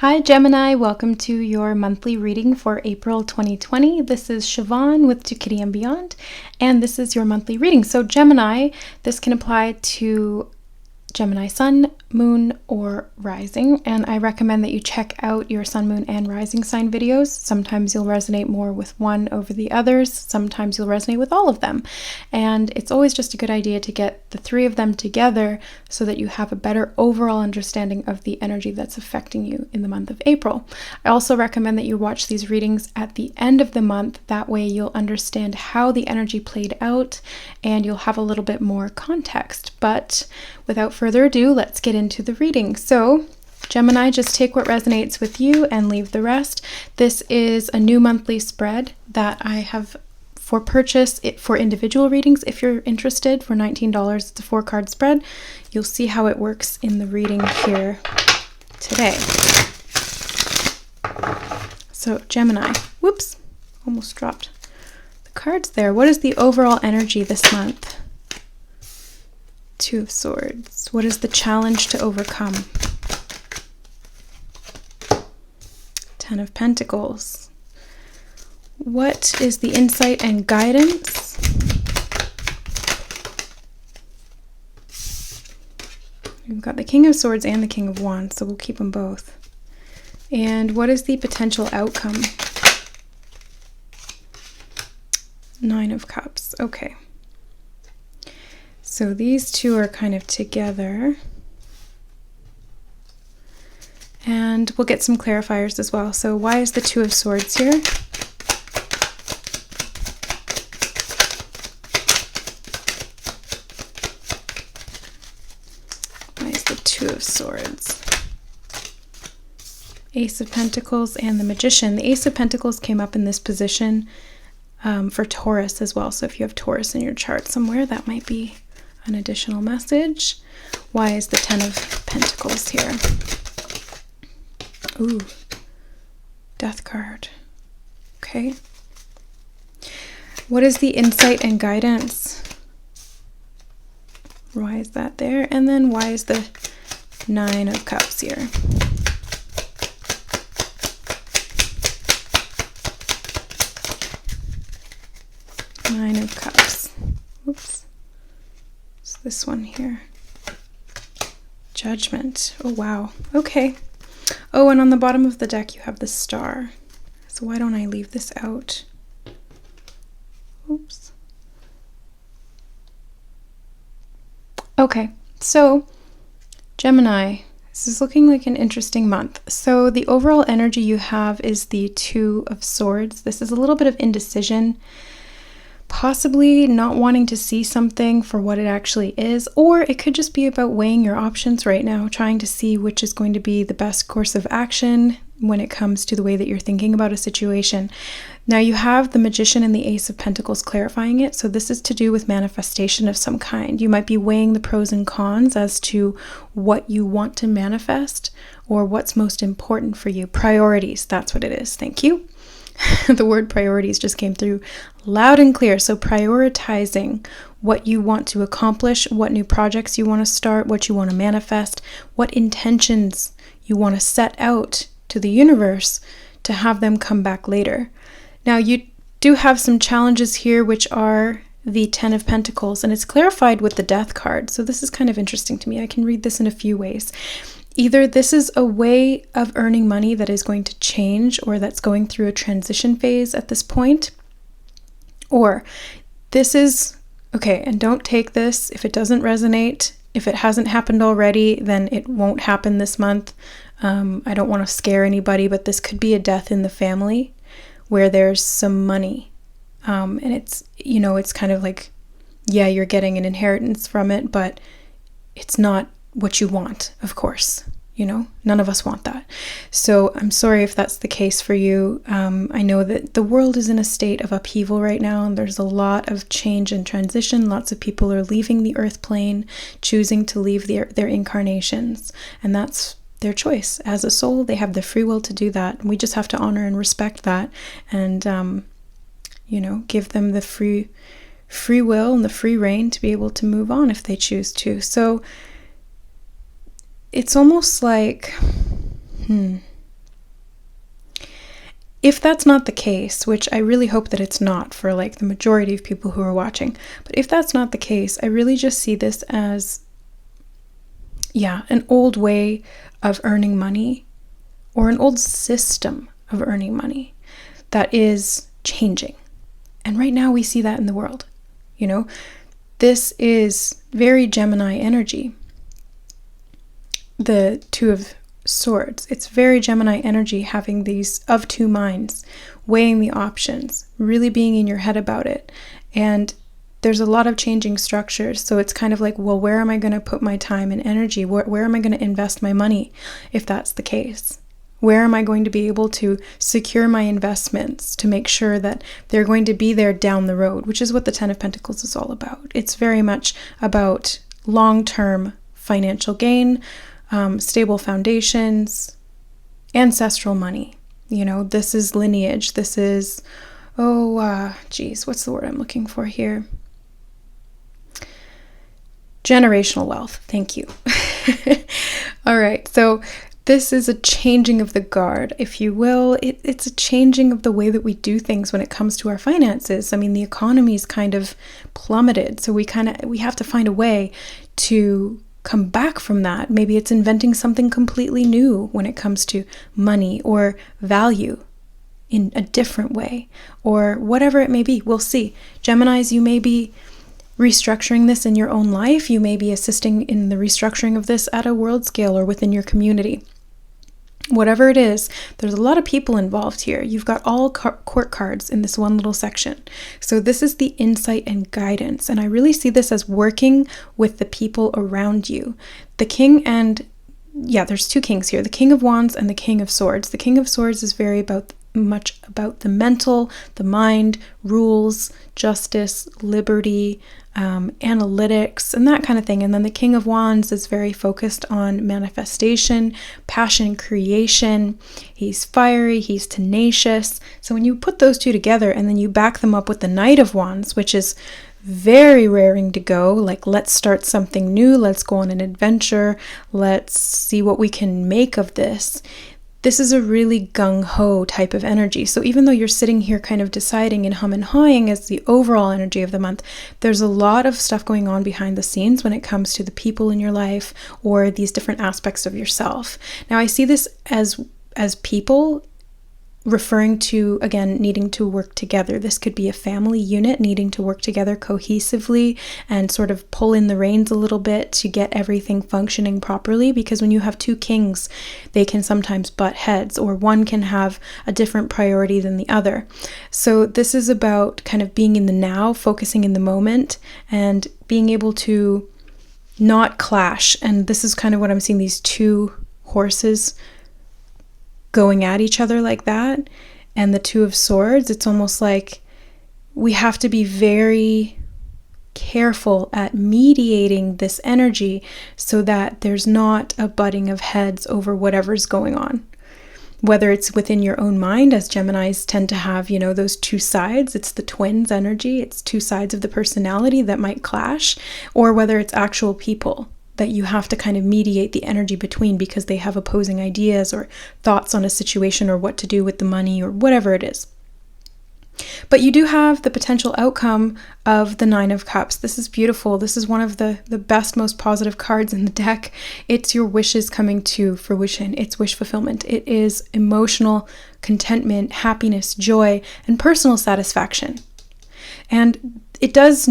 Hi Gemini, welcome to your monthly reading for April 2020. This is Siobhan with To Kitty and Beyond, and this is your monthly reading. So Gemini, this can apply to Gemini Sun, Moon, or Rising, and I recommend that you check out your Sun, Moon, and Rising sign videos. Sometimes you'll resonate more with one over the others, sometimes you'll resonate with all of them, and it's always just a good idea to get the three of them together so that you have a better overall understanding of the energy that's affecting you in the month of April. I also recommend that you watch these readings at the end of the month. That way you'll understand how the energy played out and you'll have a little bit more context. But without further ado, let's get into the reading. So, Gemini, just take what resonates with you and leave the rest. This is a new monthly spread that I have for purchase for individual readings. If you're interested, for $19, it's a 4-card spread. You'll see how it works in the reading here today. So, Gemini, whoops, almost dropped the cards there. What is the overall energy this month? 2 of Swords. What is the challenge to overcome? 10 of Pentacles. What is the insight and guidance? We've got the King of Swords and the King of Wands, so we'll keep them both. And what is the potential outcome? 9 of Cups. Okay. So these two are kind of together. And we'll get some clarifiers as well. So why is the 2 of Swords here? Why is the 2 of Swords? Ace of Pentacles and the Magician. The Ace of Pentacles came up in this position for Taurus as well. So if you have Taurus in your chart somewhere, that might be an additional message. Why is the 10 of Pentacles here? Ooh, Death card. Okay. What is the insight and guidance? Why is that there? And then why is the 9 of Cups here? Nine of Cups. Oops. It's this one here. Judgment. Oh, wow. Okay. Oh, and on the bottom of the deck, you have the Star. So why don't I leave this out? Oops. Okay. So, Gemini, this is looking like an interesting month. So the overall energy you have is the 2 of Swords. This is a little bit of indecision. Possibly not wanting to see something for what it actually is, or it could just be about weighing your options right now, trying to see which is going to be the best course of action when it comes to the way that you're thinking about a situation. Now you have the Magician and the Ace of Pentacles clarifying it, so this is to do with manifestation of some kind. You might be weighing the pros and cons as to what you want to manifest or what's most important for you. Priorities, that's what it is. Thank you. The word priorities just came through loud and clear. So prioritizing what you want to accomplish, what new projects you want to start, what you want to manifest, what intentions you want to set out to the universe to have them come back later. Now you do have some challenges here, which are the 10 of Pentacles, and it's clarified with the Death card. So this is kind of interesting to me. I can read this in a few ways. Either this is a way of earning money that is going to change or that's going through a transition phase at this point, or this is, okay, and don't take this if it doesn't resonate. If it hasn't happened already, then it won't happen this month. I don't want to scare anybody, but this could be a death in the family where there's some money. And it's, you know, it's kind of like, yeah, you're getting an inheritance from it, but it's not what you want, of course. You know, none of us want that. So I'm sorry if that's the case for you. I know that the world is in a state of upheaval right now, and there's a lot of change and transition. Lots of people are leaving the earth plane, choosing to leave their incarnations, and that's their choice. As a soul, they have the free will to do that. And we just have to honor and respect that, and you know, give them the free will and the free reign to be able to move on if they choose to. So it's almost like, if that's not the case, which I really hope that it's not for like the majority of people who are watching, but if that's not the case, I really just see this as, an old way of earning money, or an old system of earning money that is changing. And right now we see that in the world. This is very Gemini energy. The Two of Swords. It's very Gemini energy, having these of two minds, weighing the options, really being in your head about it. And there's a lot of changing structures. So it's kind of like, well, where am I going to put my time and energy? Where am I going to invest my money if that's the case? Where am I going to be able to secure my investments to make sure that they're going to be there down the road, which is what the Ten of Pentacles is all about. It's very much about long-term financial gain, stable foundations, ancestral money. This is lineage. This is, what's the word I'm looking for here? Generational wealth. Thank you. All right. So this is a changing of the guard, if you will. It's a changing of the way that we do things when it comes to our finances. I mean, the economy's kind of plummeted. So we have to find a way to come back from that. Maybe it's inventing something completely new when it comes to money or value in a different way, or whatever it may be. We'll see. Geminis, you may be restructuring this in your own life. You may be assisting in the restructuring of this at a world scale or within your community. Whatever it is, there's a lot of people involved here. You've got all court cards in this one little section. So this is the insight and guidance. And I really see this as working with the people around you. The king and, there's two kings here, the King of Wands and the King of Swords. The King of Swords is very much about the mental, the mind, rules, justice, liberty, analytics, and that kind of thing. And then the King of Wands is very focused on manifestation, passion, creation. He's fiery, he's tenacious. So when you put those two together and then you back them up with the Knight of Wands, which is very raring to go, like let's start something new, let's go on an adventure, let's see what we can make of this. This is a really gung-ho type of energy. So even though you're sitting here kind of deciding and hum and hawing as the overall energy of the month, there's a lot of stuff going on behind the scenes when it comes to the people in your life or these different aspects of yourself. Now, I see this as people referring to, again, needing to work together. This could be a family unit needing to work together cohesively and sort of pull in the reins a little bit to get everything functioning properly, because when you have two kings, they can sometimes butt heads, or one can have a different priority than the other. So this is about kind of being in the now, focusing in the moment, and being able to not clash. And this is kind of what I'm seeing, these two horses going at each other like that. And the Two of Swords, it's almost like we have to be very careful at mediating this energy so that there's not a butting of heads over whatever's going on. Whether it's within your own mind, as Geminis tend to have, those two sides, it's the twins energy, it's two sides of the personality that might clash, or whether it's actual people that you have to kind of mediate the energy between because they have opposing ideas or thoughts on a situation or what to do with the money or whatever it is. But you do have the potential outcome of the Nine of Cups. This is beautiful. This is one of the best, most positive cards in the deck. It's your wishes coming to fruition. It's wish fulfillment. It is emotional contentment, happiness, joy, and personal satisfaction. And it does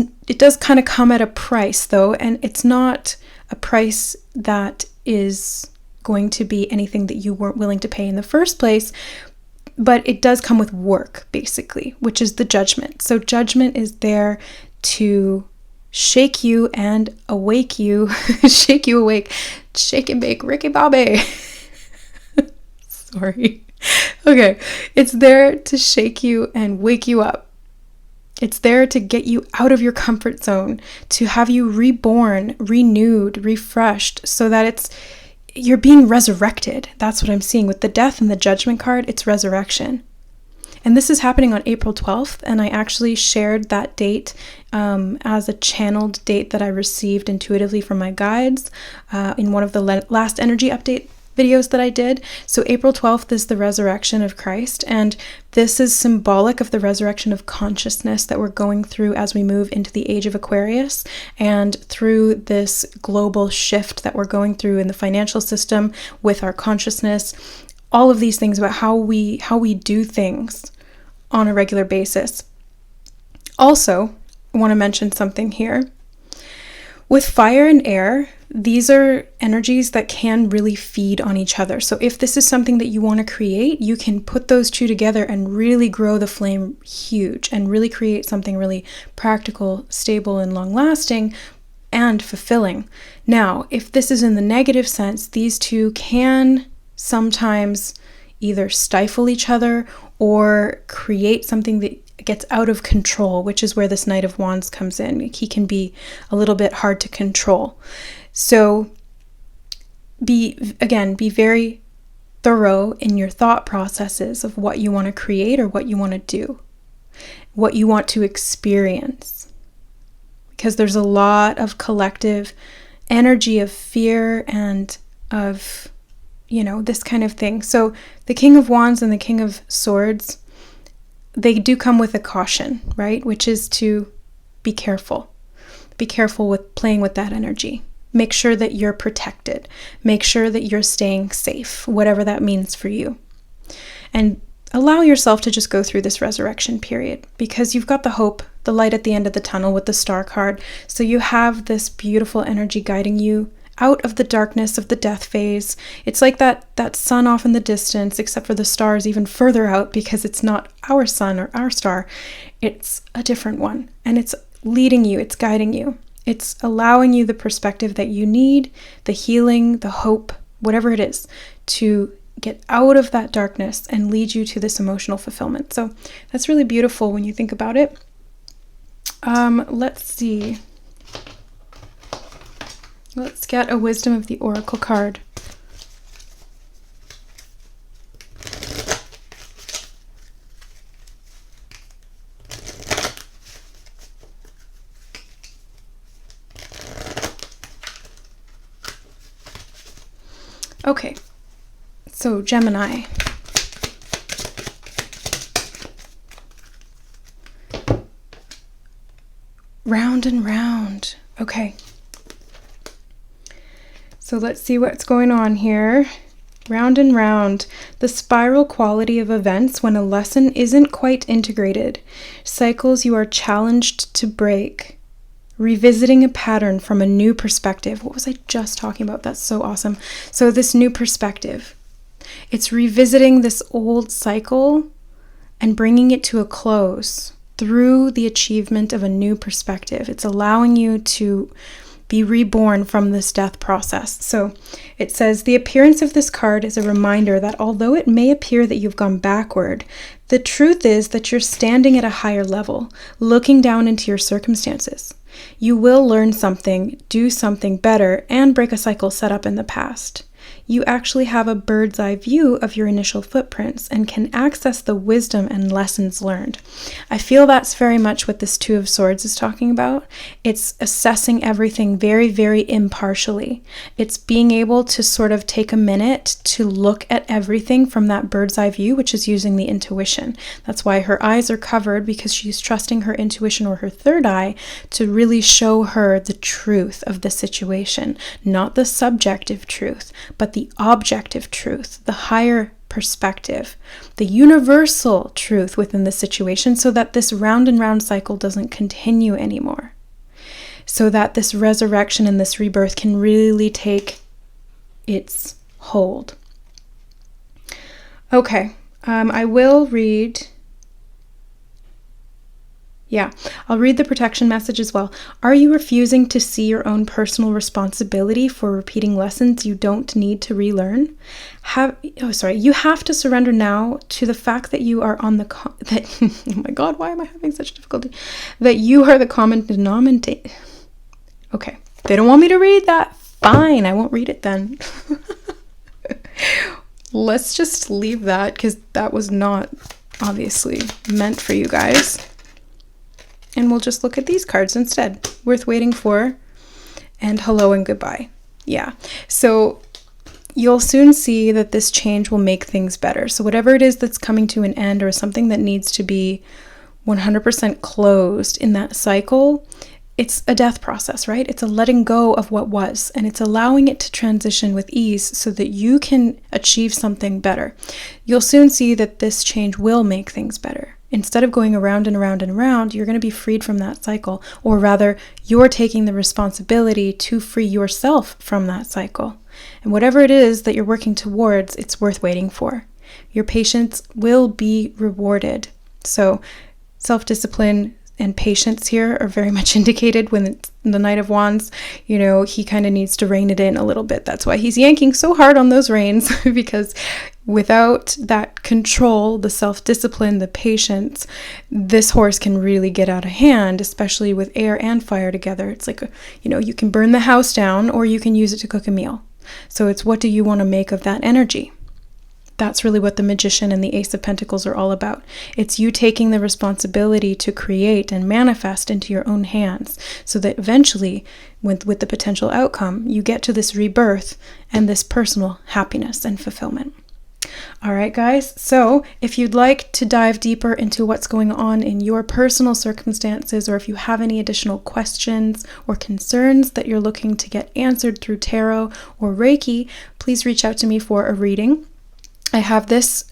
kind of come at a price, though, and it's not a price that is going to be anything that you weren't willing to pay in the first place, but it does come with work, basically, which is the Judgment. So Judgment is there to shake you and awake you, shake you awake, shake and bake, Ricky Bobby. Sorry. Okay, it's there to shake you and wake you up. It's there to get you out of your comfort zone, to have you reborn, renewed, refreshed, so that you're being resurrected. That's what I'm seeing. With the Death and the Judgment card, it's resurrection. And this is happening on April 12th, and I actually shared that date as a channeled date that I received intuitively from my guides in one of the last energy update videos that I did. So April 12th is the resurrection of Christ, and this is symbolic of the resurrection of consciousness that we're going through as we move into the age of Aquarius, and through this global shift that we're going through in the financial system with our consciousness, all of these things about how we do things on a regular basis. Also, I want to mention something here. With fire and air, these are energies that can really feed on each other. So if this is something that you want to create, you can put those two together and really grow the flame huge and really create something really practical, stable, and long-lasting and fulfilling. Now, if this is in the negative sense, these two can sometimes either stifle each other or create something that gets out of control, which is where this Knight of Wands comes in. He can be a little bit hard to control. So be very thorough in your thought processes of what you want to create or what you want to do, what you want to experience. Because there's a lot of collective energy of fear and of, this kind of thing. So the King of Wands and the King of Swords, they do come with a caution, right? Which is to be careful. Be careful with playing with that energy. Make sure that you're protected. Make sure that you're staying safe, whatever that means for you. And allow yourself to just go through this resurrection period, because you've got the hope, the light at the end of the tunnel with the Star card. So you have this beautiful energy guiding you out of the darkness of the death phase. It's like that sun off in the distance, except for the stars even further out, because it's not our sun or our star. It's a different one. And it's leading you, it's guiding you. It's allowing you the perspective that you need, the healing, the hope, whatever it is, to get out of that darkness and lead you to this emotional fulfillment. So that's really beautiful when you think about it. Let's see. Let's get a Wisdom of the Oracle card. Okay, so Gemini. Round and round. Okay. So let's see what's going on here. Round and round. The spiral quality of events when a lesson isn't quite integrated. Cycles you are challenged to break. Revisiting a pattern from a new perspective. What was I just talking about? That's so awesome. So this new perspective. It's revisiting this old cycle and bringing it to a close through the achievement of a new perspective. It's allowing you to be reborn from this death process. So it says, the appearance of this card is a reminder that although it may appear that you've gone backward, the truth is that you're standing at a higher level, looking down into your circumstances. You will learn something, do something better, and break a cycle set up in the past. You actually have a bird's eye view of your initial footprints and can access the wisdom and lessons learned. I feel that's very much what this Two of Swords is talking about. It's assessing everything very, very impartially. It's being able to sort of take a minute to look at everything from that bird's eye view, which is using the intuition. That's why her eyes are covered, because she's trusting her intuition or her third eye to really show her the truth of the situation, not the subjective truth, but the objective truth, the higher perspective, the universal truth within the situation, so that this round and round cycle doesn't continue anymore. So that this resurrection and this rebirth can really take its hold. Okay, I will read... I'll read the protection message as well. Are you refusing to see your own personal responsibility for repeating lessons you don't need to relearn? You have to surrender now to the fact that you are on the oh my God, why am I having such difficulty? That you are the common denominator. Okay, they don't want me to read that. Fine, I won't read it then. Let's just leave that, because that was not obviously meant for you guys. And we'll just look at these cards instead. Worth waiting for, and hello and goodbye. Yeah. So you'll soon see that this change will make things better. So whatever it is that's coming to an end or something that needs to be 100% closed in that cycle, it's a death process, right? It's a letting go of what was, and it's allowing it to transition with ease so that you can achieve something better. You'll soon see that this change will make things better. Instead of going around and around and around, you're going to be freed from that cycle, or rather, you're taking the responsibility to free yourself from that cycle. And whatever it is that you're working towards, it's worth waiting for. Your patience will be rewarded. So self-discipline and patience here are very much indicated when it's the Knight of Wands. You know, he kind of needs to rein it in a little bit. That's why he's yanking so hard on those reins, because without that control, the self-discipline, the patience, this horse can really get out of hand, especially with air and fire together. It's like, you can burn the house down or you can use it to cook a meal. So it's, what do you want to make of that energy? That's really what the Magician and the Ace of Pentacles are all about. It's you taking the responsibility to create and manifest into your own hands, so that eventually, with the potential outcome, you get to this rebirth and this personal happiness and fulfillment. All right, guys. So if you'd like to dive deeper into what's going on in your personal circumstances, or if you have any additional questions or concerns that you're looking to get answered through tarot or Reiki, please reach out to me for a reading. I have this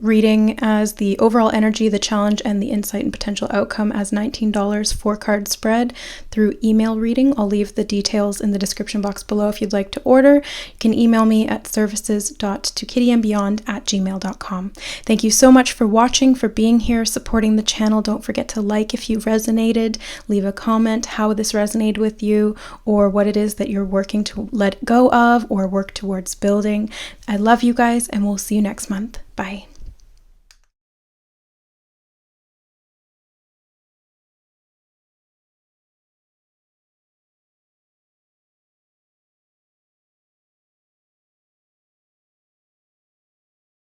reading as the overall energy, the challenge, and the insight and potential outcome as $19 4-card spread through email reading. I'll leave the details in the description box below if you'd like to order. You can email me at services.tokittyandbeyond@gmail.com. Thank you so much for watching, for being here, supporting the channel. Don't forget to like if you resonated. Leave a comment how this resonated with you, or what it is that you're working to let go of or work towards building. I love you guys, and we'll see you next month. Bye.